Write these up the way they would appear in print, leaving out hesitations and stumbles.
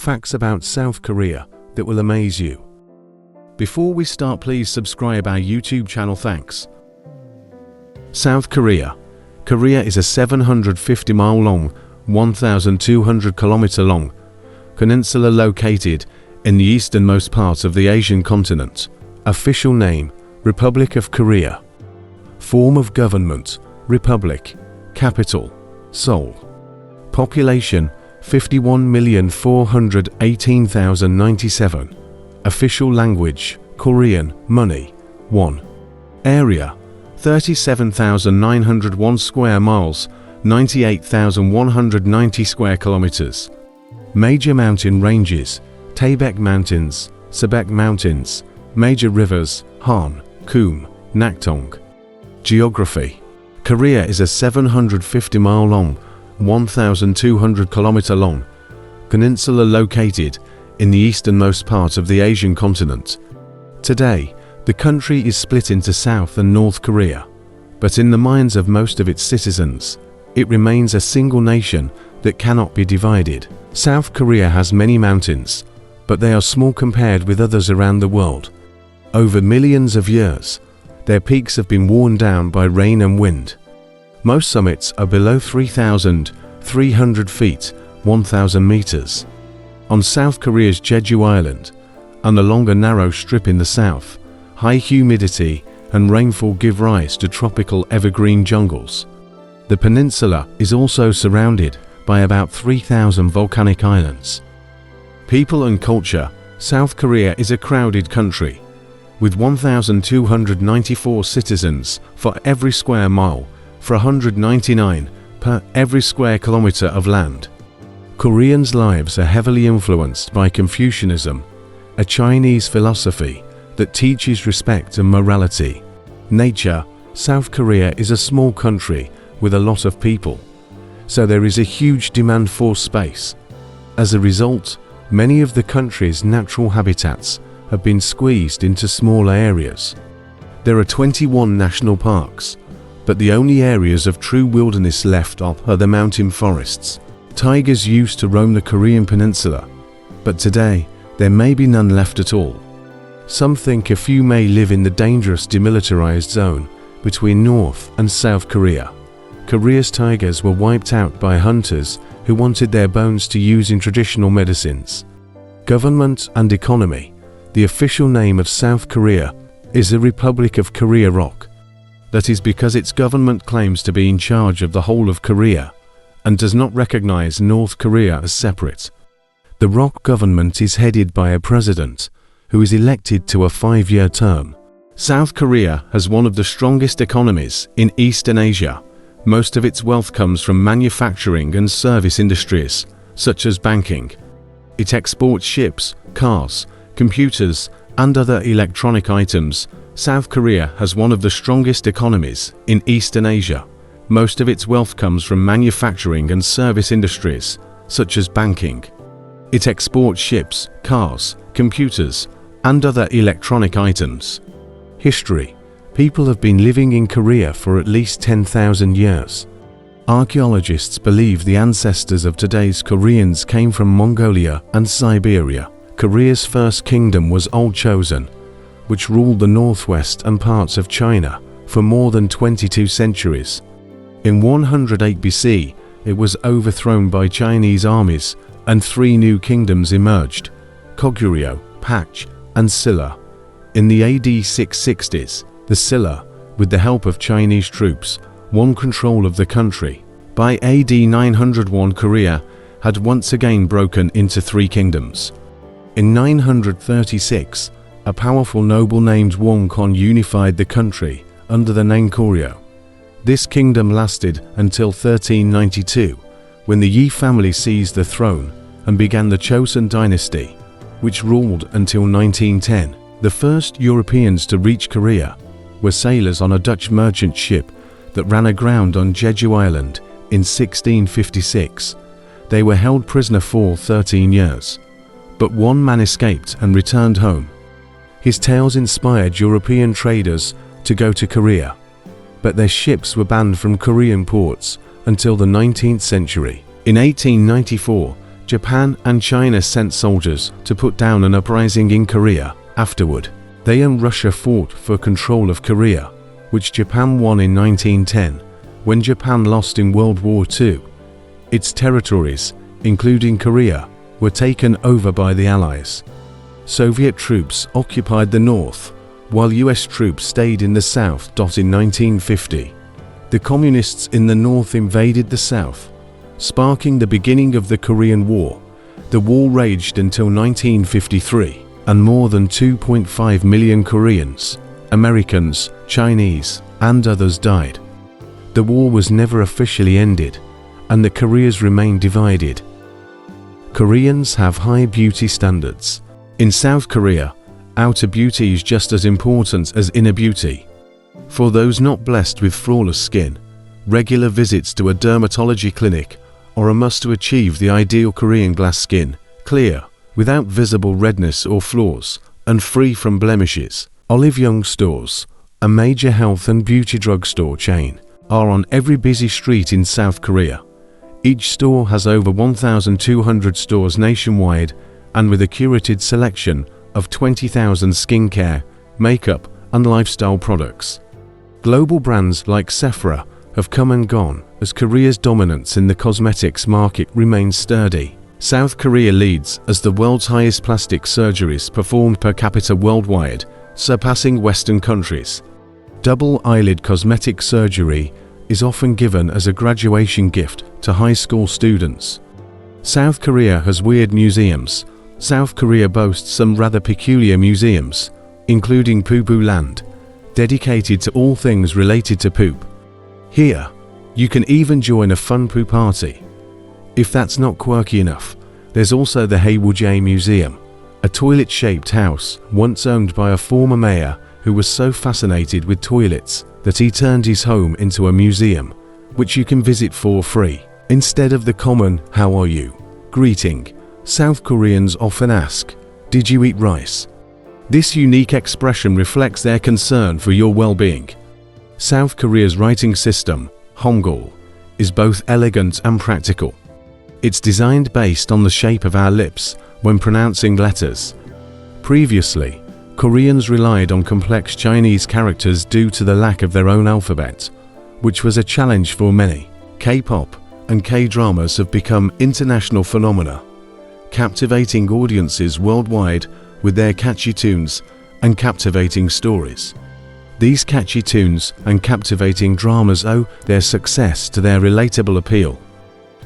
facts about South Korea that will amaze you. Before we start, please subscribe our YouTube channel. Thanks. South Korea. Korea is a 750-mile long, 1,200-kilometer long peninsula located in the easternmost part of the Asian continent. Official name: Republic of Korea. Form of government: Republic. Capital: Seoul. Population: 51,418,097. Official language: Korean. Money: 1. Area: 37,901 square miles, 98,190 square kilometers. Major mountain ranges: Taebaek Mountains, Sebaek Mountains. Major rivers: Han, Kum, Naktong. Geography: Korea is a 750-mile long, 1,200-kilometer long peninsula located in the easternmost part of the Asian continent. Today, the country is split into South and North Korea, but in the minds of most of its citizens, it remains a single nation that cannot be divided. South Korea has many mountains, but they are small compared with others around the world. Over millions of years, their peaks have been worn down by rain and wind. Most summits are below 3,300 feet, 1,000 meters. On South Korea's Jeju Island, and along a narrow strip in the south, high humidity and rainfall give rise to tropical evergreen jungles. The peninsula is also surrounded by about 3,000 volcanic islands. People and culture: South Korea is a crowded country, with 1,294 citizens for every square mile, for 199 per every square kilometer of land. Koreans' lives are heavily influenced by Confucianism, a Chinese philosophy that teaches respect and morality. Nature: South Korea is a small country with a lot of people, so there is a huge demand for space. As a result, many of the country's natural habitats have been squeezed into smaller areas. There are 21 national parks, but the only areas of true wilderness left are the mountain forests. Tigers used to roam the Korean peninsula, but today there may be none left at all. Some think a few may live in the dangerous demilitarized zone between North and South Korea. Korea's tigers were wiped out by hunters who wanted their bones to use in traditional medicines. Government and economy: the official name of South Korea is the Republic of Korea ROK. That is because its government claims to be in charge of the whole of Korea and does not recognize North Korea as separate. The ROK government is headed by a president who is elected to a 5-year term. South Korea has one of the strongest economies in Eastern Asia. Most of its wealth comes from manufacturing and service industries, such as banking. It exports ships, cars, computers, and other electronic items. South Korea has one of the strongest economies in Eastern Asia. Most of its wealth comes from manufacturing and service industries, such as banking. It exports ships, cars, computers, and other electronic items. History: people have been living in Korea for at least 10,000 years. Archaeologists believe the ancestors of today's Koreans came from Mongolia and Siberia. Korea's first kingdom was Old Chosun, which ruled the northwest and parts of China for more than 22 centuries. In 108 BC, it was overthrown by Chinese armies and 3 new kingdoms emerged: Goguryeo, Pak, and Silla. In the AD 660s, the Silla, with the help of Chinese troops, won control of the country. By AD 901, Korea had once again broken into 3 kingdoms. In 936, a powerful noble named Won Kon unified the country under the name Goryeo. This kingdom lasted until 1392, when the Yi family seized the throne and began the Chosun dynasty, which ruled until 1910. The first Europeans to reach Korea were sailors on a Dutch merchant ship that ran aground on Jeju Island in 1656. They were held prisoner for 13 years, but one man escaped and returned home. His tales inspired European traders to go to Korea, but their ships were banned from Korean ports until the 19th century. In 1894, Japan and China sent soldiers to put down an uprising in Korea. Afterward, they and Russia fought for control of Korea, which Japan won in 1910, when Japan lost in World War II. Its territories, including Korea, were taken over by the Allies. Soviet troops occupied the north, while US troops stayed in the south. In 1950, the communists in the north invaded the south, sparking the beginning of the Korean War. The war raged until 1953, and more than 2.5 million Koreans, Americans, Chinese, and others died. The war was never officially ended, and the Koreas remain divided. Koreans have high beauty standards. In South Korea, outer beauty is just as important as inner beauty. For those not blessed with flawless skin, regular visits to a dermatology clinic are a must to achieve the ideal Korean glass skin, clear, without visible redness or flaws, and free from blemishes. Olive Young stores, a major health and beauty drugstore chain, are on every busy street in South Korea. Each store has over 1,200 stores nationwide, and with a curated selection of 20,000 skincare, makeup, and lifestyle products. Global brands like Sephora have come and gone as Korea's dominance in the cosmetics market remains sturdy. South Korea leads as the world's highest plastic surgeries performed per capita worldwide, surpassing Western countries. Double eyelid cosmetic surgery is often given as a graduation gift to high school students. South Korea has weird museums. South Korea boasts some rather peculiar museums, including Poo Poo Land, dedicated to all things related to poop. Here, you can even join a fun poo party. If that's not quirky enough, there's also the Haewoo Museum, a toilet-shaped house once owned by a former mayor who was so fascinated with toilets that he turned his home into a museum, which you can visit for free. Instead of the common "How are you?" greeting, South Koreans often ask, "Did you eat rice?" This unique expression reflects their concern for your well-being. South Korea's writing system, Hangul, is both elegant and practical. It's designed based on the shape of our lips when pronouncing letters. Previously, Koreans relied on complex Chinese characters due to the lack of their own alphabet, which was a challenge for many. K-pop and K-dramas have become international phenomena, captivating audiences worldwide with their catchy tunes and captivating stories. These catchy tunes and captivating dramas owe their success to their relatable appeal.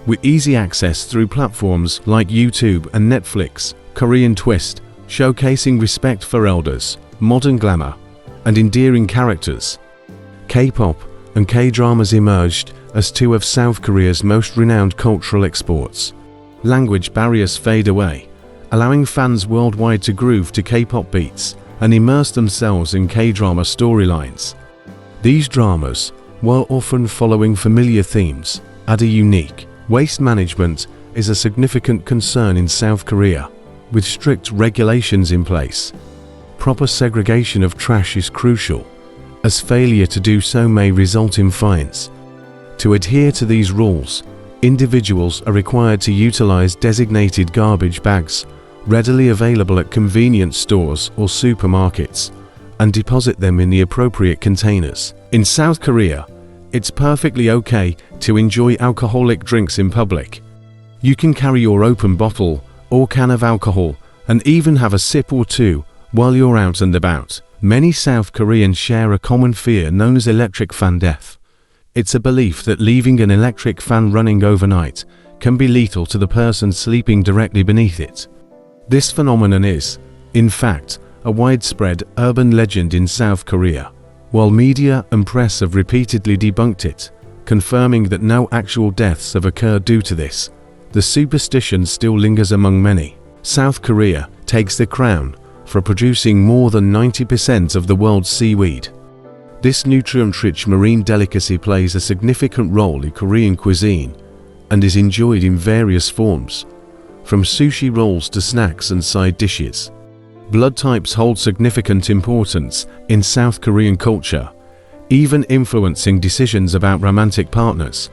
With easy access through platforms like YouTube and Netflix, Korean Twist, showcasing respect for elders, modern glamour, and endearing characters. K-pop and K-dramas emerged as two of South Korea's most renowned cultural exports. Language barriers fade away, allowing fans worldwide to groove to K-pop beats and immerse themselves in K-drama storylines. These dramas, while often following familiar themes, add a unique. Waste management is a significant concern in South Korea, with strict regulations in place. Proper segregation of trash is crucial, as failure to do so may result in fines. To adhere to these rules, individuals are required to utilize designated garbage bags, readily available at convenience stores or supermarkets, and deposit them in the appropriate containers. In South Korea, it's perfectly okay to enjoy alcoholic drinks in public. You can carry your open bottle or can of alcohol and even have a sip or two while you're out and about. Many South Koreans share a common fear known as electric fan death. It's a belief that leaving an electric fan running overnight can be lethal to the person sleeping directly beneath it. This phenomenon is, in fact, a widespread urban legend in South Korea, while media and press have repeatedly debunked it, confirming that no actual deaths have occurred due to this. The superstition still lingers among many. South Korea takes the crown for producing more than 90% of the world's seaweed. This nutrient-rich marine delicacy plays a significant role in Korean cuisine and is enjoyed in various forms, from sushi rolls to snacks and side dishes. Blood types hold significant importance in South Korean culture, even influencing decisions about romantic partners.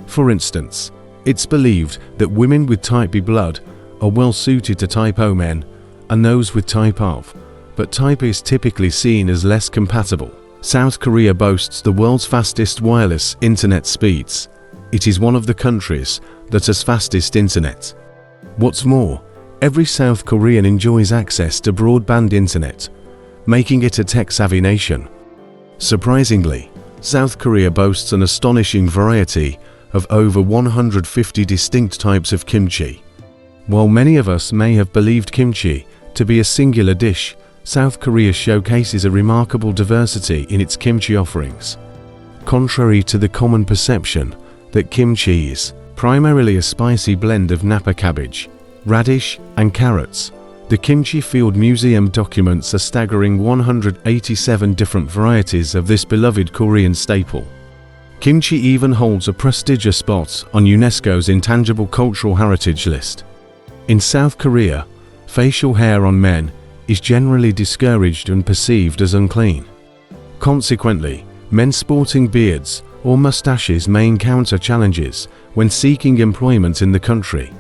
For instance, It's believed that women with type B blood are well suited to type O men and those with type OV, but type A is typically seen as less compatible. South Korea boasts the world's fastest wireless internet speeds. It is one of the countries that has fastest internet. What's more, every South Korean enjoys access to broadband internet, making it a tech-savvy nation. Surprisingly, South Korea boasts an astonishing variety of over 150 distinct types of kimchi. While many of us may have believed kimchi to be a singular dish, South Korea showcases a remarkable diversity in its kimchi offerings. Contrary to the common perception that kimchi is primarily a spicy blend of napa cabbage, radish, and carrots, the Kimchi Field Museum documents a staggering 187 different varieties of this beloved Korean staple. Kimchi even holds a prestigious spot on UNESCO's Intangible Cultural Heritage list. In South Korea, facial hair on men is generally discouraged and perceived as unclean. Consequently, men sporting beards or mustaches may encounter challenges when seeking employment in the country.